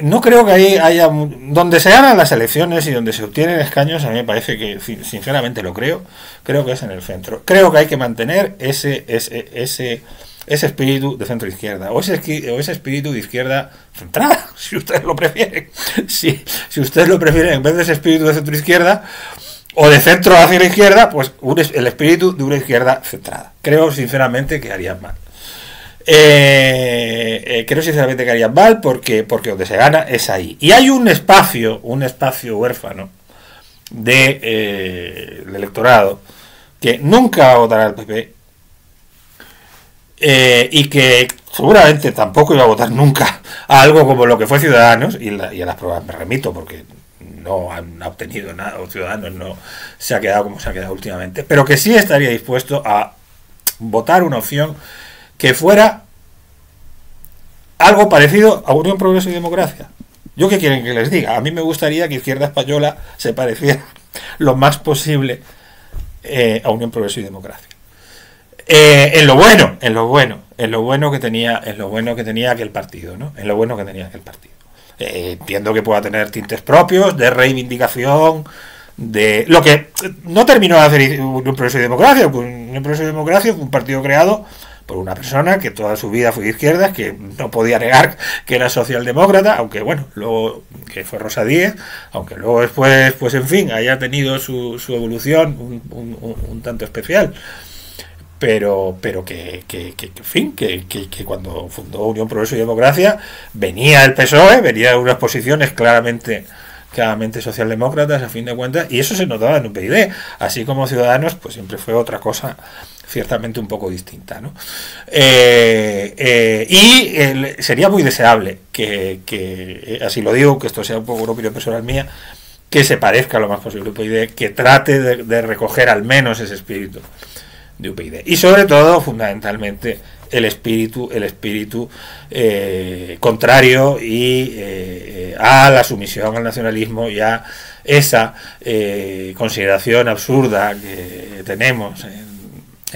No creo que ahí haya, donde se ganan las elecciones y donde se obtienen escaños, a mí me parece que, sinceramente lo creo que es en el centro. Creo que hay que mantener ese espíritu de centro izquierda o ese espíritu de izquierda centrada, si ustedes lo prefieren. Si ustedes lo prefieren, en vez de ese espíritu de centro izquierda o de centro hacia la izquierda, pues el espíritu de una izquierda centrada. Creo sinceramente que harían mal. Creo sinceramente que harían mal porque donde se gana es ahí. Y hay un espacio huérfano del electorado que nunca va a votar al PP y que seguramente tampoco iba a votar nunca a algo como lo que fue Ciudadanos, y a las pruebas me remito porque no han obtenido nada, o Ciudadanos no se ha quedado como se ha quedado últimamente, pero que sí estaría dispuesto a votar una opción que fuera algo parecido a Unión, Progreso y Democracia. ¿Yo qué quieren que les diga? A mí me gustaría que Izquierda Española se pareciera lo más posible a Unión, Progreso y Democracia. En lo bueno que tenía aquel partido, ¿no? En lo bueno que tenía aquel partido. Entiendo que pueda tener tintes propios de reivindicación, de lo que no terminó de hacer Unión, Progreso y Democracia. Unión, Progreso y Democracia fue un partido creado por una persona que toda su vida fue de izquierdas, que no podía negar que era socialdemócrata, aunque bueno, luego que fue Rosa Díez, aunque luego después, pues en fin, haya tenido su evolución un tanto especial, pero que en fin, que cuando fundó Unión, Progreso y Democracia venía el PSOE, venía de unas posiciones claramente socialdemócratas a fin de cuentas, y eso se notaba en UPyD, así como Ciudadanos pues siempre fue otra cosa ciertamente un poco distinta, ¿no? Sería muy deseable que así lo digo, que esto sea un poco una opinión personal mía, que se parezca lo más posible a UPyD, que trate de recoger al menos ese espíritu de UPyD, y sobre todo, fundamentalmente, el espíritu contrario a la sumisión al nacionalismo y a esa consideración absurda que tenemos en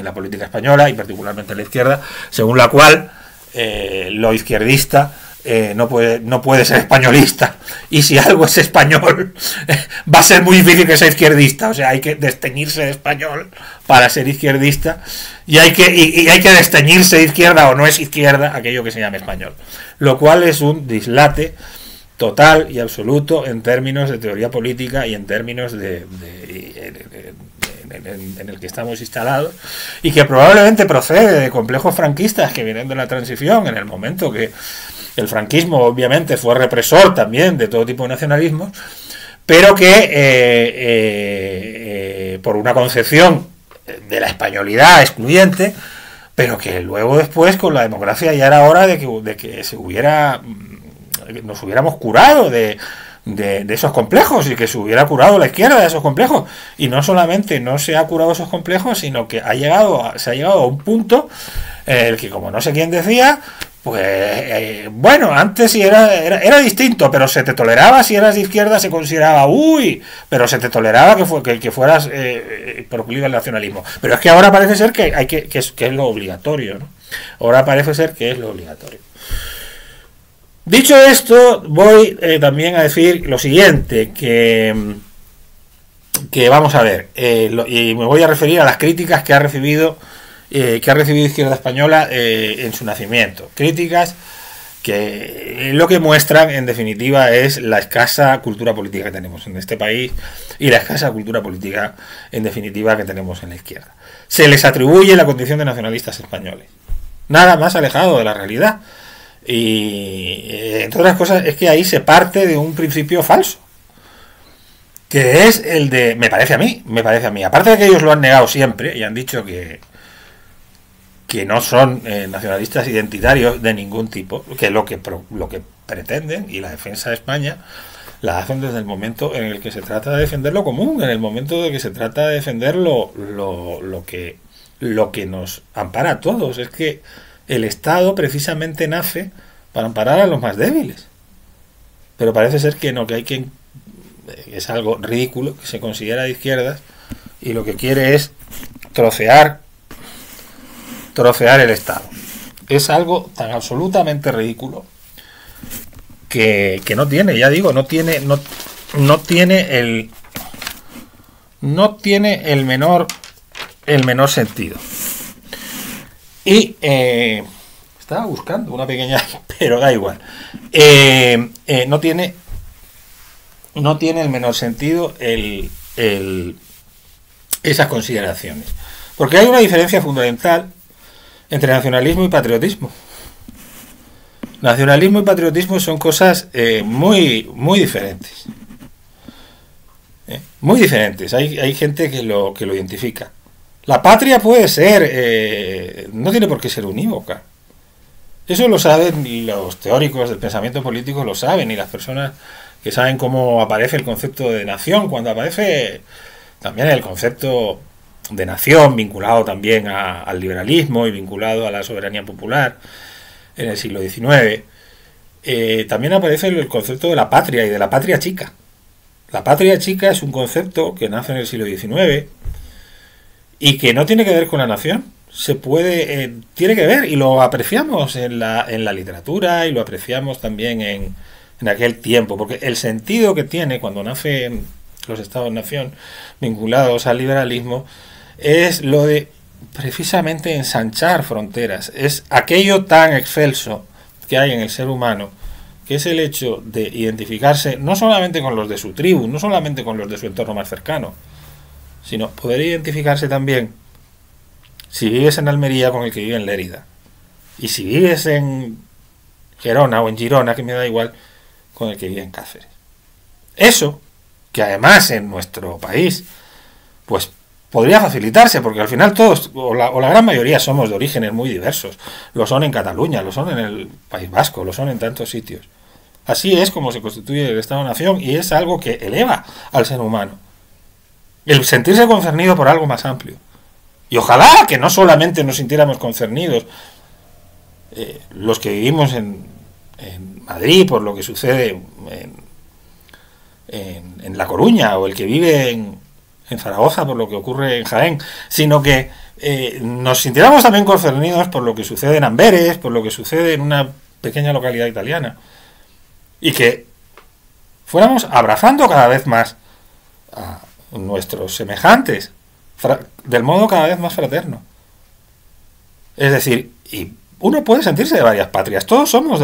la política española y particularmente en la izquierda, según la cual lo izquierdista no puede ser españolista, y si algo es español va a ser muy difícil que sea izquierdista. O sea, hay que desteñirse de español para ser izquierdista, y hay que desteñirse de izquierda o no es izquierda aquello que se llama español, lo cual es un dislate total y absoluto en términos de teoría política y en términos en el que estamos instalados, y que probablemente procede de complejos franquistas que vienen de la transición, en el momento que el franquismo obviamente fue represor también de todo tipo de nacionalismos, pero que por una concepción de la españolidad excluyente, pero que luego después con la democracia ya era hora de que nos hubiéramos curado de esos complejos, y que se hubiera curado la izquierda de esos complejos. Y no solamente no se ha curado esos complejos, sino que se ha llegado a un punto en el que, como no sé quién decía, Pues bueno, antes sí era distinto, pero se te toleraba si eras de izquierda, se consideraba, uy, pero se te toleraba que fueras proclive al nacionalismo. Pero es que ahora parece ser que es lo obligatorio, ¿no? Ahora parece ser que es lo obligatorio. Dicho esto, voy también a decir lo siguiente, que vamos a ver, y me voy a referir a las críticas que ha recibido Izquierda Española en su nacimiento. Críticas que lo que muestran, en definitiva, es la escasa cultura política que tenemos en este país y la escasa cultura política, en definitiva, que tenemos en la izquierda. Se les atribuye la condición de nacionalistas españoles. Nada más alejado de la realidad. Y, entre otras cosas, es que ahí se parte de un principio falso, que es el de, me parece a mí, aparte de que ellos lo han negado siempre y han dicho que no son nacionalistas identitarios de ningún tipo, que lo que pretenden, y la defensa de España la hacen desde el momento en el que se trata de defender lo común, en el momento de que se trata de defender lo que nos ampara a todos. Es que el Estado precisamente nace para amparar a los más débiles, pero parece ser que no, que hay quien, es algo ridículo, que se considera de izquierdas y lo que quiere es trocear el Estado. Es algo tan absolutamente ridículo que no tiene, ya digo, no tiene el menor sentido. Y estaba buscando una pequeña, pero da igual. No tiene el menor sentido esas consideraciones, porque hay una diferencia fundamental entre nacionalismo y patriotismo. Nacionalismo y patriotismo son cosas muy diferentes. Muy diferentes. Hay gente que lo identifica. La patria puede ser, no tiene por qué ser unívoca. Eso lo saben, y los teóricos del pensamiento político lo saben, y las personas que saben cómo aparece el concepto de nación, cuando aparece también el concepto de nación vinculado también al liberalismo y vinculado a la soberanía popular en el siglo XIX, también aparece el concepto de la patria y de la patria chica. La patria chica es un concepto que nace en el siglo XIX y que no tiene que ver con la nación. Tiene que ver, y lo apreciamos en la literatura, y lo apreciamos también en aquel tiempo, porque el sentido que tiene cuando nacen los estados-nación vinculados al liberalismo es lo de precisamente ensanchar fronteras. Es aquello tan excelso que hay en el ser humano, que es el hecho de identificarse no solamente con los de su tribu, no solamente con los de su entorno más cercano, sino poder identificarse también, si vives en Almería, con el que vive en Lérida, y si vives en Gerona o en Girona, que me da igual, con el que vive en Cáceres. Eso, que además en nuestro país, pues podría facilitarse, porque al final todos, o la gran mayoría, somos de orígenes muy diversos. Lo son en Cataluña, lo son en el País Vasco, lo son en tantos sitios. Así es como se constituye el Estado-Nación, y es algo que eleva al ser humano. El sentirse concernido por algo más amplio. Y ojalá que no solamente nos sintiéramos concernidos los que vivimos en Madrid por lo que sucede en La Coruña, o el que vive en Zaragoza por lo que ocurre en Jaén, sino que nos sintiéramos también concernidos por lo que sucede en Amberes, por lo que sucede en una pequeña localidad italiana, y que fuéramos abrazando cada vez más a nuestros semejantes del modo cada vez más fraterno. Es decir, y uno puede sentirse de varias patrias, todos somos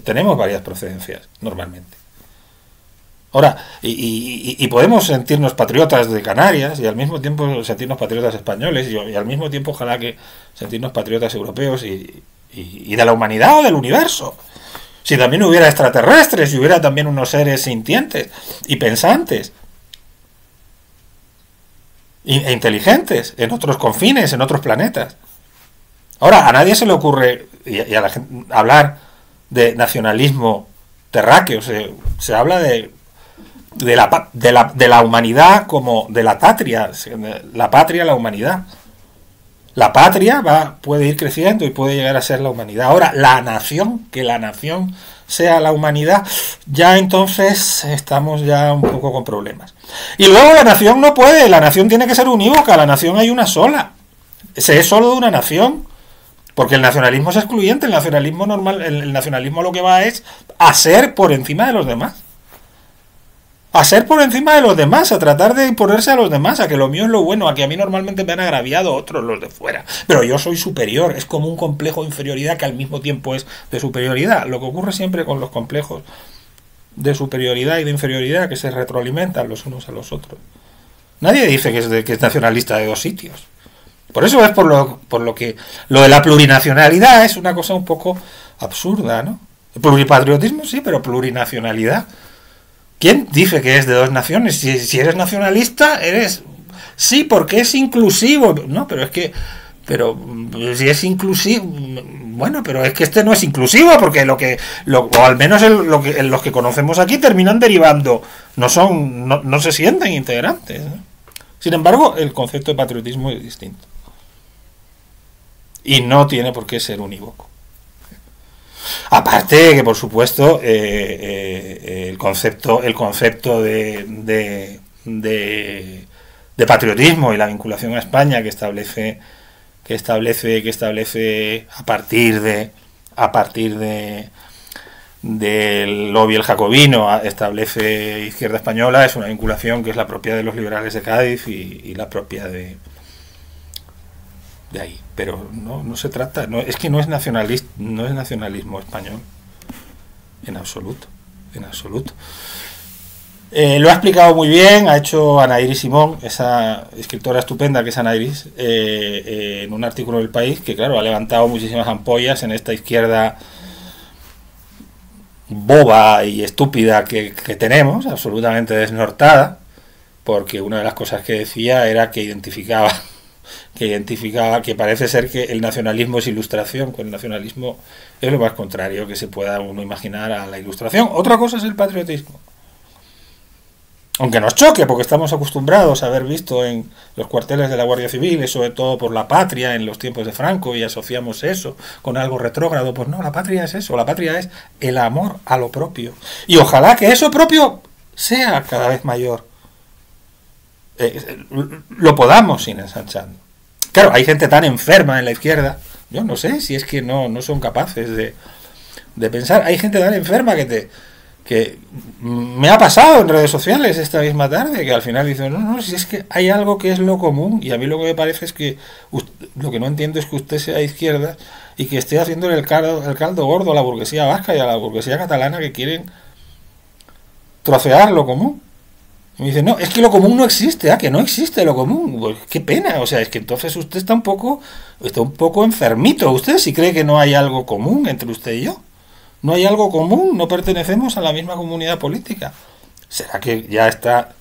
tenemos varias procedencias normalmente. Ahora, y podemos sentirnos patriotas de Canarias, y al mismo tiempo sentirnos patriotas españoles, y al mismo tiempo ojalá que sentirnos patriotas europeos y de la humanidad o del universo. Si también hubiera extraterrestres, si hubiera también unos seres sintientes y pensantes e inteligentes en otros confines, en otros planetas. Ahora, a nadie se le ocurre y a la gente, hablar de nacionalismo terráqueo. Se habla de la humanidad como de la patria, la humanidad. La patria puede ir creciendo y puede llegar a ser la humanidad. Ahora, la nación, que la nación sea la humanidad, ya entonces estamos ya un poco con problemas. Y luego la nación no puede, la nación tiene que ser unívoca, la nación hay una sola. Se es solo de una nación, porque el nacionalismo es excluyente, el nacionalismo normal, el nacionalismo lo que va es a ser por encima de los demás. A ser por encima de los demás, a tratar de imponerse a los demás, a que lo mío es lo bueno, a que a mí normalmente me han agraviado otros, los de fuera. Pero yo soy superior, es como un complejo de inferioridad que al mismo tiempo es de superioridad. Lo que ocurre siempre con los complejos de superioridad y de inferioridad, que se retroalimentan los unos a los otros. Nadie dice que es nacionalista de dos sitios. Por eso es por lo que lo de la plurinacionalidad es una cosa un poco absurda, ¿no? El pluripatriotismo sí, pero plurinacionalidad. ¿Quién dice que es de dos naciones? Si eres nacionalista, eres... Sí, porque es inclusivo. No, pero es que... Pero si es inclusivo... Bueno, pero es que este no es inclusivo, porque o al menos los que conocemos aquí terminan derivando. No se sienten integrantes, ¿no? Sin embargo, el concepto de patriotismo es distinto. Y no tiene por qué ser unívoco. Aparte que, por supuesto, el concepto de patriotismo y la vinculación a España que establece a partir del lobby el jacobino, establece Izquierda Española, es una vinculación que es la propia de los liberales de Cádiz y la propia de ahí. Pero no se trata, es que no es nacionalismo español en absoluto. Lo ha explicado muy bien, ha hecho Ana Iris Simón, esa escritora estupenda que es Ana Iris, en un artículo del País, que claro, ha levantado muchísimas ampollas en esta izquierda boba y estúpida que tenemos, absolutamente desnortada, porque una de las cosas que decía era que identificaba que parece ser que el nacionalismo es ilustración, que el nacionalismo es lo más contrario que se pueda uno imaginar a la ilustración. Otra cosa es el patriotismo. Aunque nos choque, porque estamos acostumbrados a haber visto en los cuarteles de la Guardia Civil, sobre todo por la patria en los tiempos de Franco, y asociamos eso con algo retrógrado. Pues no, la patria es eso, la patria es el amor a lo propio. Y ojalá que eso propio sea cada vez mayor. Lo podamos ir ensanchando. Claro, hay gente tan enferma en la izquierda, yo no sé si es que no son capaces de pensar. Hay gente tan enferma que me ha pasado en redes sociales esta misma tarde, que al final dice, no, si es que hay algo que es lo común, y a mí lo que me parece es que lo que no entiendo es que usted sea izquierda y que esté haciendo el caldo gordo a la burguesía vasca y a la burguesía catalana, que quieren trocear lo común. Y me dice, no, es que lo común no existe, que no existe lo común. Pues qué pena, o sea, es que entonces usted está un poco enfermito. Usted si cree que no hay algo común entre usted y yo. No hay algo común, no pertenecemos a la misma comunidad política. ¿Será que ya está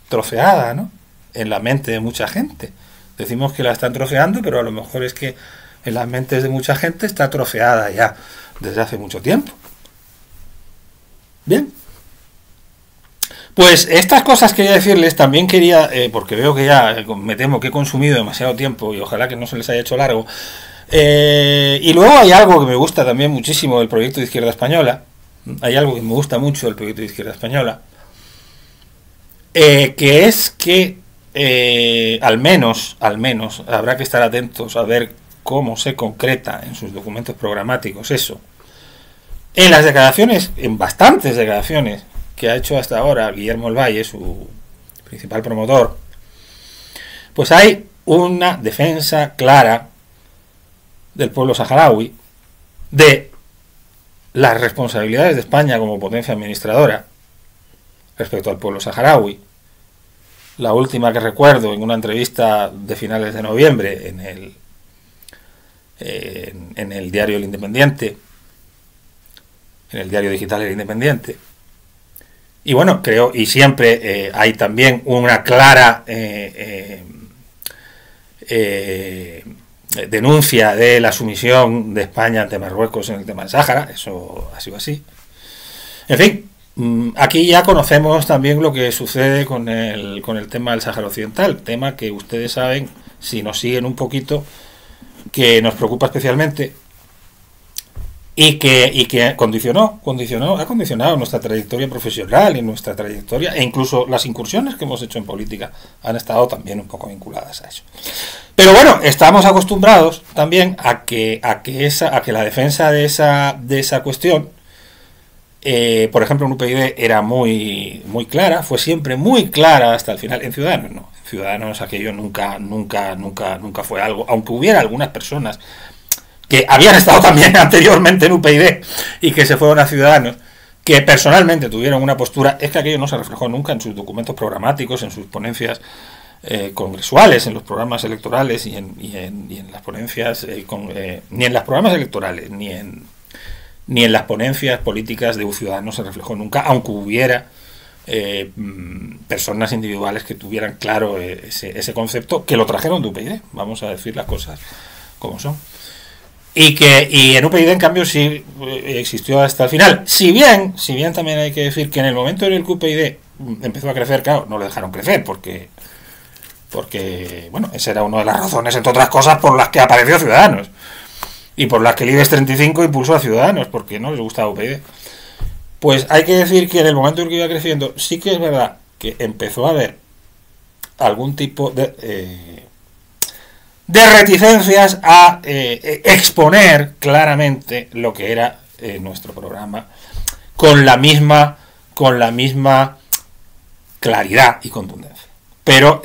troceada, ¿no?, en la mente de mucha gente? Decimos que la están troceando, pero a lo mejor es que en las mentes de mucha gente está troceada ya desde hace mucho tiempo. Bien. Pues estas cosas quería decirles, también quería, porque veo que ya me temo que he consumido demasiado tiempo y ojalá que no se les haya hecho largo. Y luego hay algo que me gusta también muchísimo del proyecto de Izquierda Española. Hay algo que me gusta mucho del proyecto de Izquierda Española, que es que al menos habrá que estar atentos a ver cómo se concreta en sus documentos programáticos eso. En las declaraciones, en bastantes declaraciones que ha hecho hasta ahora Guillermo El Valle, su principal promotor, pues hay una defensa clara del pueblo saharaui, de las responsabilidades de España como potencia administradora respecto al pueblo saharaui. La última que recuerdo, en una entrevista de finales de noviembre en el diario El Independiente, en el diario digital El Independiente. Y bueno, creo, y siempre hay también una clara denuncia de la sumisión de España ante Marruecos en el tema del Sáhara. Eso ha sido así. En fin, aquí ya conocemos también lo que sucede con el tema del Sáhara Occidental, tema que ustedes saben, si nos siguen un poquito, que nos preocupa especialmente y que ha condicionado nuestra trayectoria profesional y nuestra trayectoria, e incluso las incursiones que hemos hecho en política han estado también un poco vinculadas a eso. Pero bueno, estamos acostumbrados también a que la defensa de esa cuestión, por ejemplo, en UPyD era muy clara, fue siempre muy clara hasta el final. En Ciudadanos no, en Ciudadanos aquello nunca fue algo, aunque hubiera algunas personas que habían estado también anteriormente en UPyD y que se fueron a Ciudadanos, que personalmente tuvieron una postura. Es que aquello no se reflejó nunca en sus documentos programáticos, en sus ponencias congresuales, en los programas electorales y en las ponencias, ni en los programas electorales, ni en las ponencias políticas de Ciudadanos se reflejó nunca, aunque hubiera personas individuales que tuvieran claro ese concepto, que lo trajeron de UPyD, vamos a decir las cosas como son. Y en UPyD, en cambio, sí existió hasta el final. Si bien también hay que decir que en el momento en el que UPyD empezó a crecer, claro, no lo dejaron crecer, porque bueno, esa era una de las razones, entre otras cosas, por las que apareció Ciudadanos. Y por las que el IBEX 35 impulsó a Ciudadanos, porque no les gustaba UPyD. Pues hay que decir que en el momento en que iba creciendo, sí que es verdad que empezó a haber algún tipo de reticencias a exponer claramente lo que era nuestro programa con la misma claridad y contundencia. Pero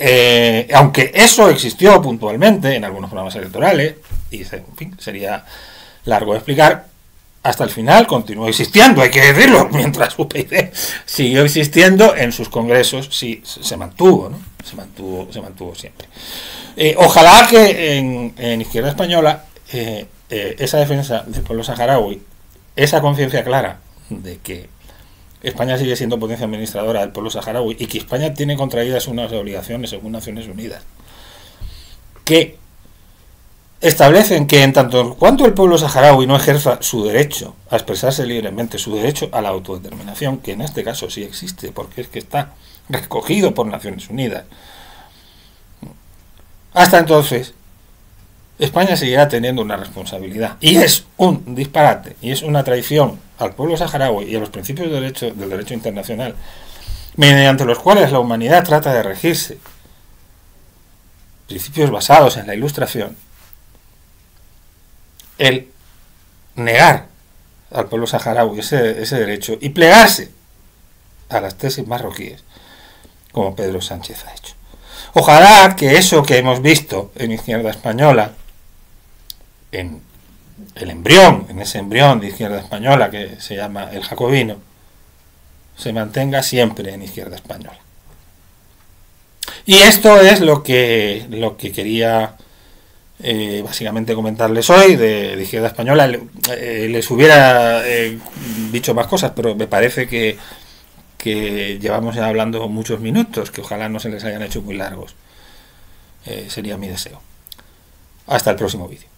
aunque eso existió puntualmente en algunos programas electorales, y en fin, sería largo de explicar, hasta el final continuó existiendo, hay que decirlo, mientras UPyD siguió existiendo en sus congresos, sí, se mantuvo, ¿no? Se mantuvo siempre. Ojalá que en Izquierda Española esa defensa del pueblo saharaui, esa conciencia clara de que España sigue siendo potencia administradora del pueblo saharaui y que España tiene contraídas unas obligaciones según Naciones Unidas que establecen que en tanto cuanto el pueblo saharaui no ejerza su derecho a expresarse libremente, su derecho a la autodeterminación, que en este caso sí existe porque es que está recogido por Naciones Unidas, hasta entonces España seguirá teniendo una responsabilidad, y es un disparate y es una traición al pueblo saharaui y a los principios del derecho internacional, mediante los cuales la humanidad trata de regirse, principios basados en la Ilustración, el negar al pueblo saharaui ese derecho y plegarse a las tesis marroquíes, como Pedro Sánchez ha hecho. Ojalá que eso que hemos visto en Izquierda Española, en ese embrión de Izquierda Española que se llama el jacobino, se mantenga siempre en Izquierda Española. Y esto es lo que quería básicamente comentarles hoy de Izquierda Española. Les hubiera dicho más cosas, pero me parece que llevamos ya hablando muchos minutos, que ojalá no se les hayan hecho muy largos. Sería mi deseo. Hasta el próximo vídeo.